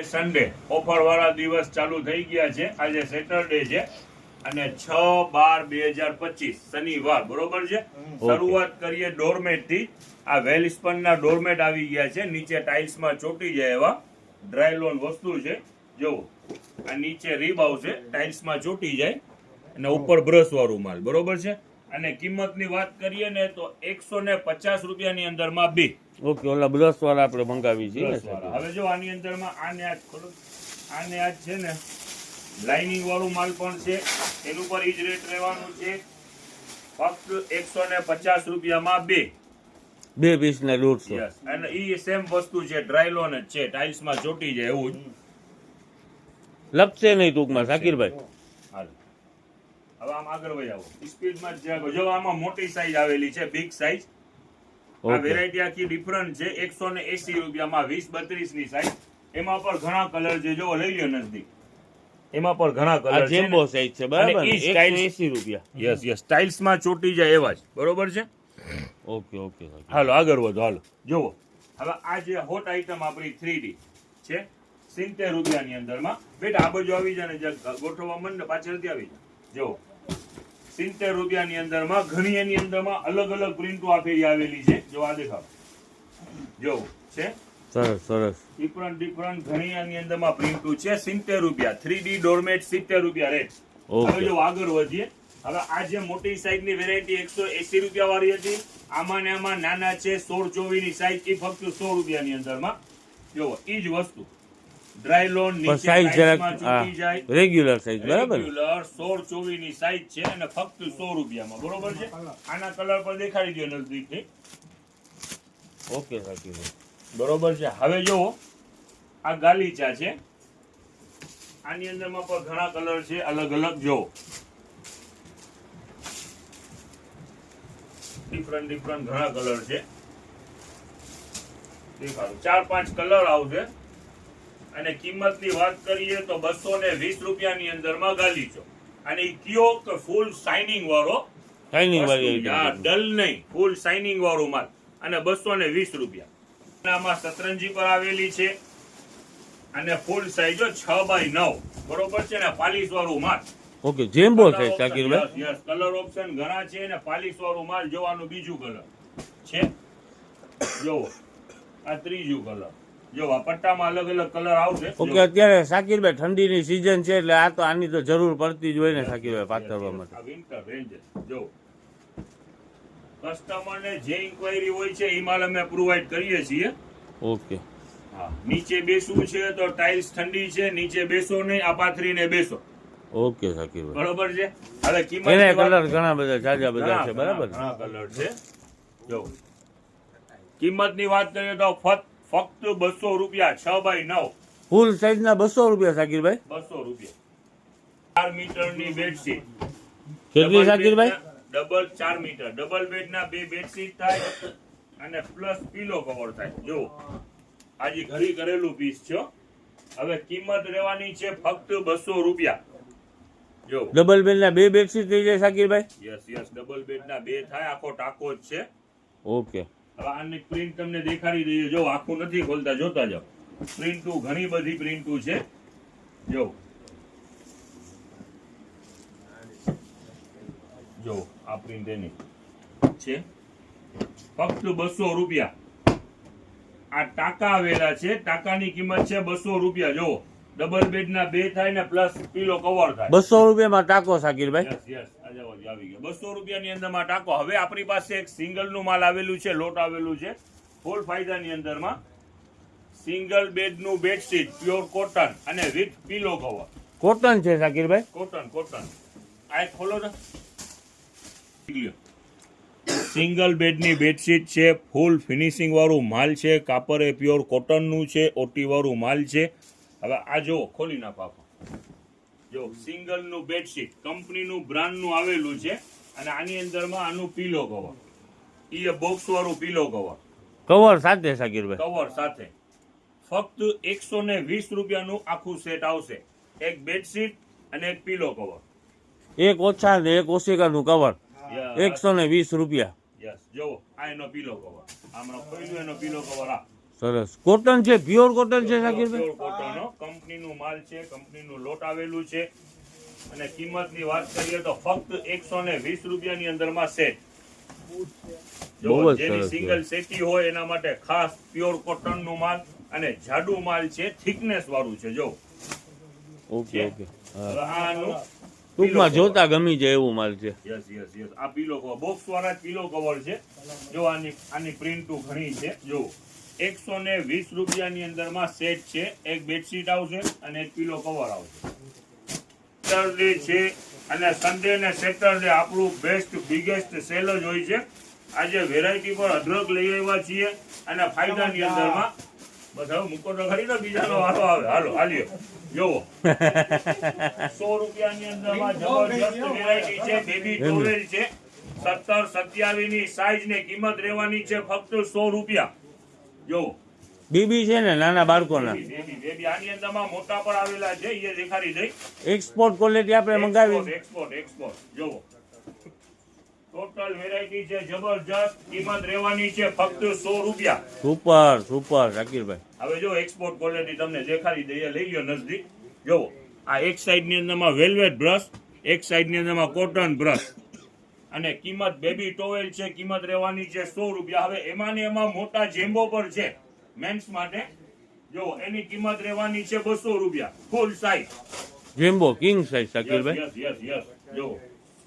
Sunday offer વાળા દિવસ ચાલુ થઈ ગયા છે. આજે સેટરડે છે અને 6/12/2025 શનિવાર, બરોબર છે. શરૂઆત કરીએ ડોરમેટ થી. આ વેલસ્પન ના ડોરમેટ આવી ગયા છે. નીચે ટાઇલ્સ માં ચોટી જાય એવા ડ્રાયલોન વસ્તુ છે. જો આ નીચે રીબ આવશે, ટાઇલ્સ માં ચોટી જાય અને ઉપર બ્રશ વાળું માલ, બરોબર છે. અને કિંમત ની વાત કરીએ ને તો 150 રૂપિયાની અંદર માં બે. ઓકે, ઓલા બ્રશ વાળા આપણે મંગાવી છે. હવે જો આની અંદર માં આને આ છે ને લાઇનિંગ વાળું માલ પણ છે. એનું પર ઈ જ રેટ રહેવાનું છે. ફક્ત 150 રૂપિયામાં બે પીસ ને 150. અને ઈ સેમ વસ્તુ છે, ડ્રાયલોન જ છે, ટાઇલ્સ માં ચોટી જાય એવું જ. લપસે નહીં ટૂંકમાં શાકીરભાઈ. હાલ હવે આમ આગળ વહી આવો, સ્પીડમાં જ જો આમાં મોટી સાઈઝ આવેલી છે, બિગ સાઈઝ. આ વેરાયટી આખી ડિફરન્ટ છે. 180 રૂપિયામાં 20-32 ની સાઈઝ. એમાં પણ ઘણા કલર છે, જો લઈ લ્યો નજદીક. એમાં પણ ઘણા કલર છે. જેમ્બો સાઈઝ છે, બરાબર. 180 રૂપિયા. યસ ટાઇલ્સ માં ચોટી જાય એવા જ, બરોબર છે. ઓકે. હાલો આગળ વધો, હાલો જોવો. હવે આ જે હોટ આઈટમ આપણી 3D છે 70 રૂપિયાની અંદરમાં. બેટા આ બાજુ આવી જાય ને ગોઠવવા મંડ પાછળથી આવી જાય. જો 70 રૂપિયાની અંદરમાં ઘણી એની અંદરમાં અલગ અલગ પ્રિન્ટો આપેલી આવેલી છે. જો આ દેખાવ, જો છે સરસ ડિફરન્ટ ઘણી એની અંદરમાં પ્રિન્ટો છે. 70 રૂપિયા 3D ડોરમેટ 70 રૂપિયા રેટ. હવે જો આગળ વધીએ. હવે આ જે મોટી સાઈઝ ની વેરાયટી 180 રૂપિયા વાળી હતી, આમાં ને આમાં નાના છે 16-24 ની સાઈઝ, એ ફક્ત 100 રૂપિયાની અંદરમાં. જો ઈ જ વસ્તુ ડ્રાયલોન નીચે સાઈઝમાં ચોટી જાય, રેગ્યુલર સાઈઝ, બરાબર. રેગ્યુલર 16-24 ની સાઈઝ છે અને ફક્ત 100 રૂપિયામાં, બરોબર છે. આના કલર પર દેખાડી દો નજદીકથી. ઓકે સાચી, બરોબર છે. હવે જો આ ગાલીચા છે, આની અંદરમાં પણ ઘણા કલર છે અલગ અલગ. જો ડિફરન્ટ ઘણા કલર છે, દેખાડું 4-5 કલર આવશે. અને કિંમત ની વાત કરીએ તો 220 રૂપિયાની અંદરમાં ગાલીચો. અને કયો કે ફૂલ શાઇનિંગ વાળો, ડલ નહીં, ફૂલ શાઇનિંગ વાળો માલ. અને 220 રૂપિયા. આમાં સતરંજી પર આવેલી છે અને ફૂલ સાઈઝ 6x9, બરોબર છે ને, પાલિશ વાળું માલ. ઓકે, જેમ્બો છે શાકીરભાઈ. યસ કલર ઓપ્શન ઘણા છે અને પાલિશ વાળું માલ. જોવાનું બીજું કલર છે, જોવો આ ત્રીજું કલર. જો આ પટ્ટામાં અલગ અલગ કલર આવશે. ઓકે, અત્યારે શાકીરભાઈ ઠંડીની સીઝન છે એટલે આ તો આની તો જરૂર પડતી જ હોય ને શાકીરભાઈ પાથરવા માટે. આ વિન્ટર રેન્જ. જો કસ્ટમર ને જે ઇન્ક્વાયરી હોય છે એ માલ અમે પ્રોવાઈડ કરીએ છીએ. ઓકે. હા, નીચે બેસવું છે તો ટાઇલ્સ ઠંડી છે, નીચે બેસો નહીં, આ પાથરીને બેસો. ઓકે શાકીરભાઈ, બરોબર છે. હવે કિંમત એને કલર ઘણા બધા જાજા બધા છે, બરાબર. ઘણા કલર છે. જો કિંમત ની વાત કરીએ તો ફક્ત 200 રૂપિયા 6x9 ફૂલ સાઈઝ ના 200 રૂપિયા શાકીરભાઈ. 200 રૂપિયા. 4 મીટરની બેડશીટ. કેટલી શાકીરભાઈ? ડબલ 4 મીટર ડબલ બેડ ના 2 બેડશીટ થાય અને પ્લસ પીલો કવર થાય. જો આજે ઘરી કરેલું પીસ છે. હવે કિંમત રહેવાની છે ફક્ત 200 રૂપિયા. જો ડબલ બેડ ના 2 બેડશીટ થઈ જાય શાકીરભાઈ. યસ ડબલ બેડ ના 2 થાય. આખો ટાકો જ છે. ઓકે. હવે આની પ્રિન્ટ તમને દેખાડી દઈએ. જો આખું નથી ખોલતા, જોતા જાઓ. પ્રિન્ટુ ઘણી બધી પ્રિન્ટુ છે. જો આ પ્રિન્ટ એની છે ફક્ત 200 રૂપિયા. આ ટાકા આવેલા છે, ટાકાની કિંમત છે 200 રૂપિયા. જો ડબલ બેડ ના 2 થાય ને પ્લસ પીલો કવર થાય. 200 રૂપિયામાં ટાકો શાકીરભાઈ. યસ આવી ગયો 200 રૂપિયાની અંદરમાં ટાકો. હવે આપણી પાસે એક સિંગલ નું માલ આવેલું છે, લોટ આવેલું છે ફૂલ ફાયદાની અંદરમાં. સિંગલ બેડ નું બેડશીટ પ્યોર કોટન અને વિથ પીલો કવર. કોટન છે શાકીરભાઈ. કોટન આ એક ખોલો ને. સિંગલ બેડ ની બેડશીટ છે, ફૂલ ફિનિશિંગ વાળું માલ છે, કાપડ એ પ્યોર કોટન નું છે, ઓટી વાળું માલ છે. હવે આ જો ખોલી નાખો. જો સિંગલ નું બેડશીટ કંપનીનું બ્રાન્ડનું આવેલું છે અને આની અંદરમાં આનું પીલો કવર, ઈ બોક્સ વાળું પીલો કવર સાથે શાકીરભાઈ. કવર સાથે ફક્ત 120 રૂપિયાનું આખું સેટ આવશે. એક બેડશીટ અને એક પીલો કવર. એક ઓછા ને એક ઓશિકાનું કવર 120 રૂપિયા. યસ જો આ એનો પીલો કવર. આમનો ખોલ્યું એનો પીલો કવર. આ સરસ કોટન છે, પ્યોર કોટન છે શાકીરભાઈ? પ્યોર કોટન કંપનીનું માલ છે, કંપનીનું લોટ આવેલું છે. અને કિંમતની વાત કરીએ તો ફક્ત 120 રૂપિયાની અંદરમાં સેટ. જો બહુ જ જેની સરસ સિંગલ સેટી હોય એના માટે ખાસ પ્યોર કોટનનું માલ અને જાડુ માલ છે, થિકનેસ વાળું છે. જો ઓકે ઓકે હા. હવે આનું ટૂંકમાં જોતા ગમી જાય એવું માલ છે. યસ આ પીલો કવર બોક્સ વાળા જ પીલો કવર છે. જો આની પ્રિન્ટ ઘણી છે. જો 120 રૂપિયાની અંદરમાં સેટ છે. એક બેડશીટ આવશે અને એક પીલો કવર આવશે. સેટરડે છે અને સન્ડે ને સેટરડે આપણું બેસ્ટ બિગેસ્ટ સેલ જ હોય છે. આજે વેરાયટી પર અઢળક લઈ આવ્યા છીએ અને ફાયદાની અંદરમાં બસ હવે મૂકો તો ખરી ને બીજાનો વારો આવે. હાલો હાલ્યો જોવો 100 રૂપિયાની અંદરમાં જબરજસ્ત વેરાયટી છે. બેબી ટોવેલ છે 17-27 ની સાઈઝ ને કિંમત રહેવાની છે ફક્ત 100 રૂપિયા. જોવો બીબી છે ને નાના બાળકોના બેબી આની અંદરમાં મોટા પર આવેલા છે. એ દેખાડી દઈ એક્સપોર્ટ ક્વોલિટી આપણે મંગાવી. એક્સપોર્ટ જોવો ટોટલ વેરાયટી છે જબરજસ્ત. કિંમત રહેવાની છે ફક્ત 100 રૂપિયા. સુપર શાકીરભાઈ. હવે જો એક્સપોર્ટ ક્વોલિટી તમને દેખાડી દઈએ. લઈ લો નજદીક. જોવો આ એક સાઈડ ની અંદરમાં વેલ્વેટ બ્રશ, એક સાઈડ ની અંદરમાં કોટન બ્રશ અને કિંમત બેબી ટોવેલ છે. કિંમત રહેવાની છે 100 રૂપિયા. હવે એમાં ને એમાં મોટા જેમ્બો પર છે મેન્સ માટે. જો એની કિંમત રહેવાની છે 200 રૂપિયા. Full size જેમ્બો king size શાકીરભાઈ. Yes જો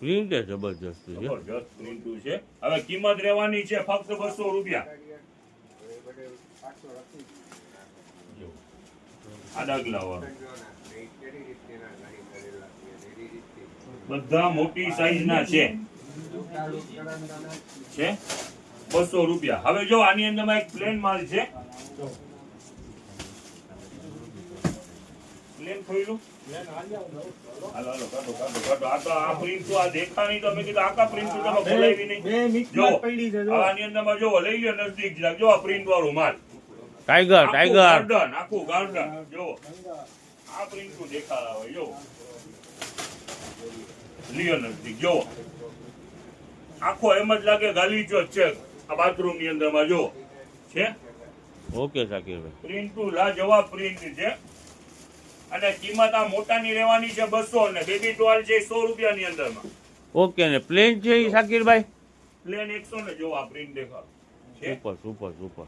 પ્રિન્ટ જબરજસ્ત છે. જબરજસ્ત પ્રિન્ટુ છે. હવે કિંમત રહેવાની છે ફક્ત 200 રૂપિયા. આ ડાગલા વાળું બધા મોટી સાઈઝ ના છે 200 રૂપિયા. હવે જો આની અંદરમાં એક પ્લેન માલ છે. પ્લેન ખોઈલું હાલો કાઢો. આ તો આ પ્રિન્ટ તો આ દેખાણી તો મેં કીધું આખા પ્રિન્ટ તમે ખોલાવી નહીં. જો આની અંદરમાં જો લઈ લો નજદીક જરાક. જો આ પ્રિન્ટ વાળું માલ ટાઈગર ગાર્ડન આખું ગાર્ડન. જો આ પ્રિન્ટ દેખાડા હોય. જો લિયો નજદીક. જો આખો એમ જ લાગે ગાલીચો છે. આ બાથરૂમ ની અંદરમાં જો છે. ઓકે શાકીરભાઈ. પ્રિન્ટ લાજવાબ પ્રિન્ટ છે અને કિંમત આ મોટાની રહેવાની છે 200 અને બેબી ટોલ છે 100 રૂપિયાની અંદરમાં. ઓકે ને પ્લેન છે એ શાકીરભાઈ? પ્લેન 100 ને જો આ પ્રિન્ટ દેખાડો છે. સુપર.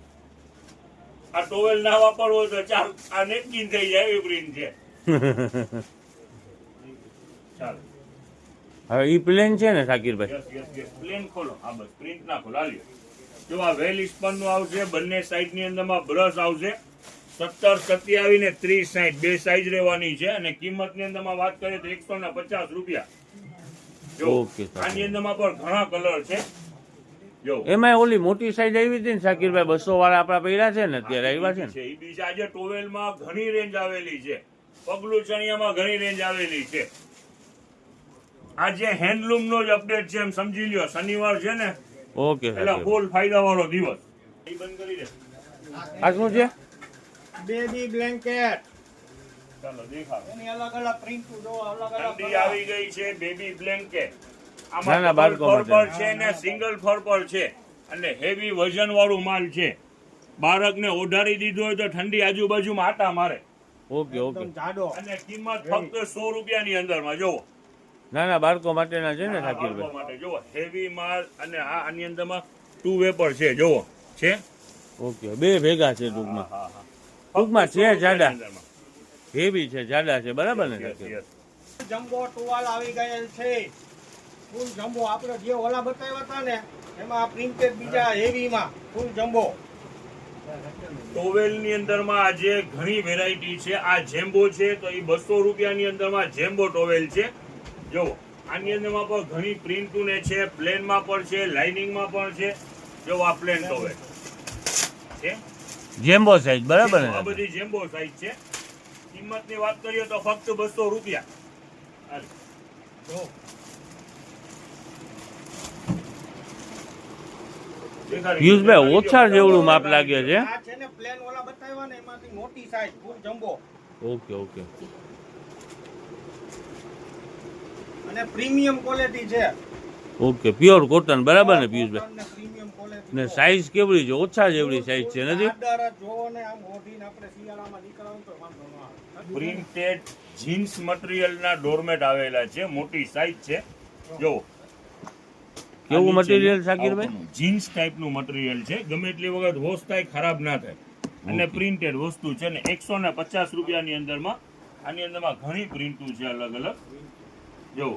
આ ટોવેલ ના વાપરવો તો ચાલ આ નેપકિન થઈ જાય એવી પ્રિન્ટ છે. ચાલો હવે ઈ પ્લેન છે ને શાકીરભાઈ? યસ પ્લેન ખોલો. આ બસ પ્રિન્ટ ના ખોલો. હાલ્યો જો આ વેલ સ્પન નું આવશે. બંને સાઈડ ની અંદરમાં બ્રશ આવશે. 17-27 ને 30-60 બે સાઈઝ રહેવાની છે અને કિંમત ની અંદરમાં વાત કરીએ તો 150 રૂપિયા. જો ઓકે આની અંદરમાં પણ ઘણા કલર છે. જો એમાં ઓલી મોટી સાઈઝ આવી હતી ને શાકીરભાઈ 200 વાળા આપણા પડ્યા છે ને અત્યારે આવ્યા છે ને. એ બીજા આજે ટોવેલમાં ઘણી રેન્જ આવેલી છે. પગલું ચણિયામાં ઘણી રેન્જ આવેલી છે. આજે હેન્ડલૂમ નો જ અપડેટ છે એમ સમજી લ્યો. શનિવાર છે ને ઓકે એટલે ફૂલ ફાયદા વાળો દિવસ. એ બંધ કરી દે. આ શું છે? બેબી બ્લેન્કેટ ચાલો દેખાડો. એની અલગ અલગ પ્રિન્ટ જો અલગ અલગ ઠંડી આવી ગઈ છે. બેબી બ્લેન્કેટ નાના બાળકો ફર પર માટે. છે ને સિંગલ ફર પર છે અને હેવી વજન વાળું માલ છે. બાળકને ઓઢાડી દીધું હોય તો ઠંડી આજુબાજુમાં આટા મારે. ઓકે એકદમ જાડો અને કિંમત ફક્ત 100 રૂપિયાની અંદરમાં. જોવો નાના બાળકો માટેના છે ને બાળકો શાકીરભાઈ? માટે જોવો હેવી માલ અને આની અંદરમાં 2 વે પર છે. જોવો છે. ઓકે બે ભેગા છે ટૂંકમાં. હા ટૂંકમાં છે જાડા. અંદરમાં. હેવી છે જાડા છે બરાબર ને Yes, શાકીરભાઈ? yes. જમ્બો ટુવાલ આવી ગયેલ છે. ફૂલ જમ્બો આપણે જે ઓલા બતાવ્યા હતા ને એમાં પ્રિન્ટેડ બીજા હેવીમાં ફૂલ જમ્બો. ટોવેલ ની અંદરમાં આજે ઘણી વેરાયટી છે. આ જેમ્બો છે તો એ 200 રૂપિયાની અંદરમાં જેમ્બો ટોવેલ છે. જો આની અંદરમાં પણ ઘણી પ્રિન્ટ ને છે. પ્લેનમાં પણ છે, લાઇનિંગમાં પણ છે. જો આ પ્લેન ટોવેલ છે. જેમ્બો સાઈઝ બરાબર ને? આ બધી જેમ્બો સાઈઝ છે. કિંમતની વાત કરીએ તો ફક્ત 200 રૂપિયા. હાલ. જો પિયુષભાઈ ઓછા જેવડું માપ લાગે છે. આ છે ને પ્લેન ઓલા બતાવ્યા ને એમાંથી મોટી સાઈઝ ફૂલ જમ્બો ઓકે અને પ્રીમિયમ ક્વોલિટી છે. પ્યોર કોટન બરાબર ને પિયુષભાઈ? પ્રીમિયમ ક્વોલિટી ને સાઈઝ કેવડી છે? ઓછા જેવડી સાઈઝ છે નથી? આદર જ જોવો ને આમ ઓઢીને આપણે શિયાળામાં નીકળવાનું તો વાંધો ન આવે. પ્રિન્ટેડ જીન્સ મટીરિયલના ડોરમેટ આવેલા છે, મોટી સાઈઝ છે. જો કેવું મટીરિયલ શાકીરભાઈ? જીન્સ ટાઈપનું મટીરિયલ છે, ગમે એટલી વખત વોશ થાય ખરાબ ના થાય અને પ્રિન્ટેડ વસ્તુ છે ને 150 રૂપિયાની અંદરમાં. આની અંદરમાં ઘણી પ્રિન્ટો છે અલગ અલગ. જો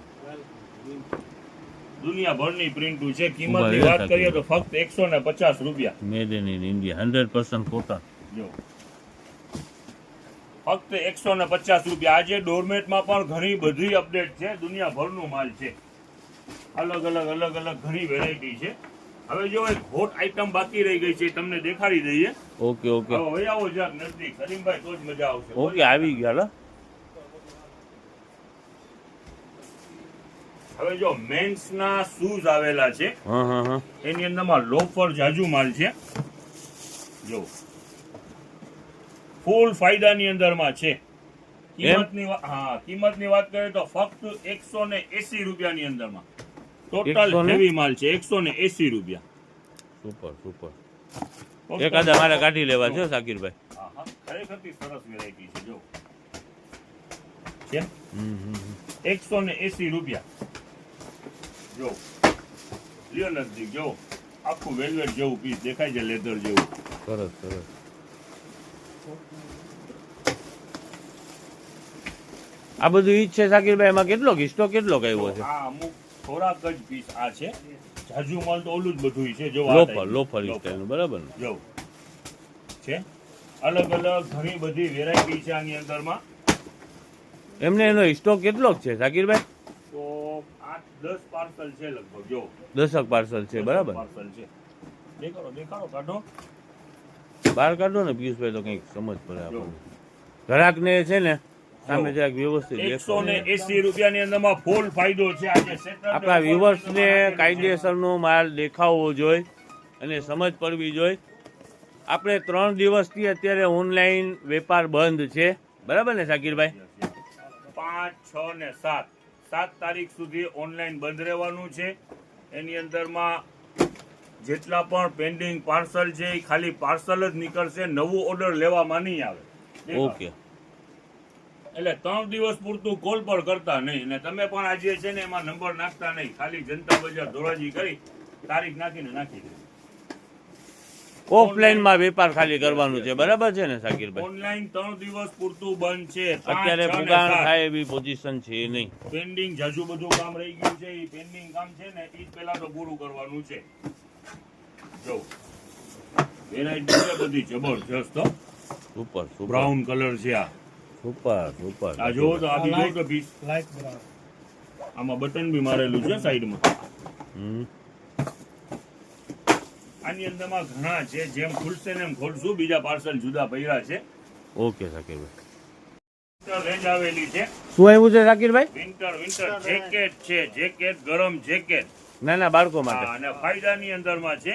દુનિયાભરની પ્રિન્ટો છે. કિંમતની વાત કરીએ તો ફક્ત 150 રૂપિયા. Made in India 100% cotton. જો ફક્ત 150 રૂપિયા. આજે ડોરમેટમાં પણ ઘણી બધી અપડેટ છે, દુનિયાભરનું માલ છે. અલગ અલગ ઘણી વેરાયટી છે. હવે જો એક હોટ આઈટમ બાકી રહી ગઈ છે, તમને દેખાડી દઈએ. ઓકે ઓકે હવે આવો જરાક નજદીક કરીમભાઈ, તો જ મજા આવશે. ઓકે આવી ગયા લો. હવે જો મેન્સ ના શૂઝ આવેલા છે, હા. એની અંદરમાં લોફર જાજુ માલ છે. જો ફૂલ ફાયદાની અંદરમાં છે. કિંમતની વાત કરીએ તો ફક્ત 180 રૂપિયાની અંદરમાં ટોટલ હેવી માલ છે. 180 રૂપિયા. સુપર. એકાદા મારે કાઢી લેવા છે શાકીરભાઈ. ખરેખર સરસ વેરાયટી છે. જો છે 180 રૂપિયા. જો લ્યો નજદીક. જો આખું વેલ્વેટ જેવું પીસ દેખાય છે, લેધર જેવું. સરસ. આ બધું ઈ જ છે શાકીરભાઈ? એમાં કેટલો સ્ટોક કેટલો આવ્યો છે? આ અમુક થોડાક જ પીસ આ છે. જાજુ માલ તો ઓલું જ બધું છે. જો લોફર સ્ટાઈલનું, બરાબર ને? જો છે અલગ ઘણી બધી વેરાયટી છે આની અંદરમાં. એમને એનો સ્ટોક કેટલો છે શાકીરભાઈ? તો 8-10 પાર્સલ છે લગભગ. જો 10 પાર્સલ છે, બરાબર? પાર્સલ છે. દેખાડો કાઢો. બહાર કાઢો ને પિયુષભાઈ, તો કંઈક સમજ પડે આપણને. ગ્રાહકને છે ને સામે જરાક વ્યવસ્થિત 180 રૂપિયાની અંદરમાં ફૂલ ફાયદો છે. આજે આપણા વ્યુઅર્સને કાયદેસરનો માલ દેખાવવો જોઈએ અને સમજ પડવી જોઈએ. આપણે 3 દિવસથી અત્યારે ઓનલાઈન વેપાર બંધ છે, બરાબર ને શાકીરભાઈ? 5, 6 ને 7 તારીખ સુધી ઓનલાઈન બંધ રહેવાનું છે. એની અંદરમાં જેટલા પણ પેન્ડિંગ પાર્સલ છે એ ખાલી પાર્સલ જ નીકળશે, નવું ઓર્ડર લેવામાં નહીં આવે. ઓકે. એટલે 3 દિવસ પૂરતું કોલ પર કરતા નહીં. અને તમે પણ આજે છે ને એમાં નંબર નાખતા નહીં, ખાલી જનતા બજાર ધોરાજી કરી તારીખ નાખી દે. ઓફલાઈનમાં વેપાર ખાલી કરવાનું છે, બરાબર છે ને શાકીરભાઈ? ઓનલાઈન 3 દિવસ પૂરતું બંધ છે. અત્યારે પુગાણ થાય એવી પોઝિશન છે નહીં. પેન્ડિંગ જાજુ બધું કામ રહી ગયું છે. એ પેન્ડિંગ કામ છે ને એ પહેલા તો પૂરું કરવાનું છે. જો વેરાયટી છે બધી જબરજસ્ત. સુપર. બ્રાઉન કલર છે આ. સુપર. આ જો તો આ બીજો તો પીસ. Light brown. આમાં બટન બી મારેલું છે સાઈડમાં. આની અંદરમાં ઘણા છે, જેમ ખુલશે ને એમ ખોલશું. બીજા પાર્સલ જુદા પડ્યા છે. ઓકે શાકીરભાઈ. વિન્ટર રેન્જ આવેલી છે. શું આવ્યું છે શાકીરભાઈ? વિન્ટર જેકેટ છે. જેકેટ ગરમ જેકેટ નાના બાળકો માટે. અને ફાયદાની અંદરમાં છે.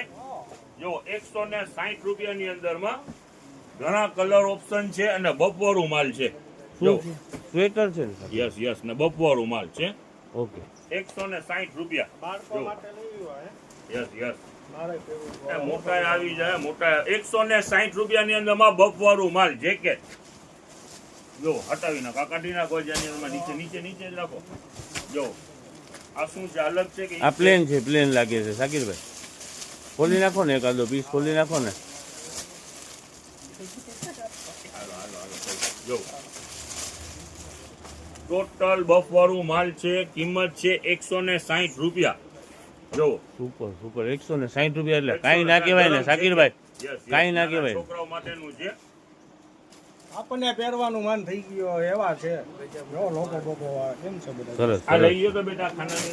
જો 160 રૂપિયાની અંદરમાં ઘણા કલર ઓપ્શન છે અને બપોરું માલ છે. જો સ્વેટર છે ને? યસ ને બપોરું માલ છે. ઓકે. 160 રૂપિયા. બાળકો માટે લેવી હોય યસ મારે કેવું મોટા આવી જાય. મોટા 160 રૂપિયાની અંદરમાં બપોરું માલ જેકેટ. જો હટાવી નાખો, કાઢી નાખો. જેની અંદરમાં નીચે જ રાખો. જો આ શું છે? અલગ છે કે આ પ્લેન છે? પ્લેન લાગે છે શાકીરભાઈ. ખોલી નાખો ને, એકાદો પીસ ખોલી નાખો ને. જો ટોટલ બફવાળું માલ છે. કિંમત છે 160 રૂપિયા. જો સુપર 160 રૂપિયા એટલે કાંઈ ના કહેવાય ને શાકીરભાઈ? કાંઈ ના કહેવાય. છોકરાઓ માટેનું છે. આપણને પહેરવાનું મન થઈ ગયો એવા છે. જો લોકો કેમ છે બધા? સરસ. આ લઈ ગયો તો બેટા ખાનાની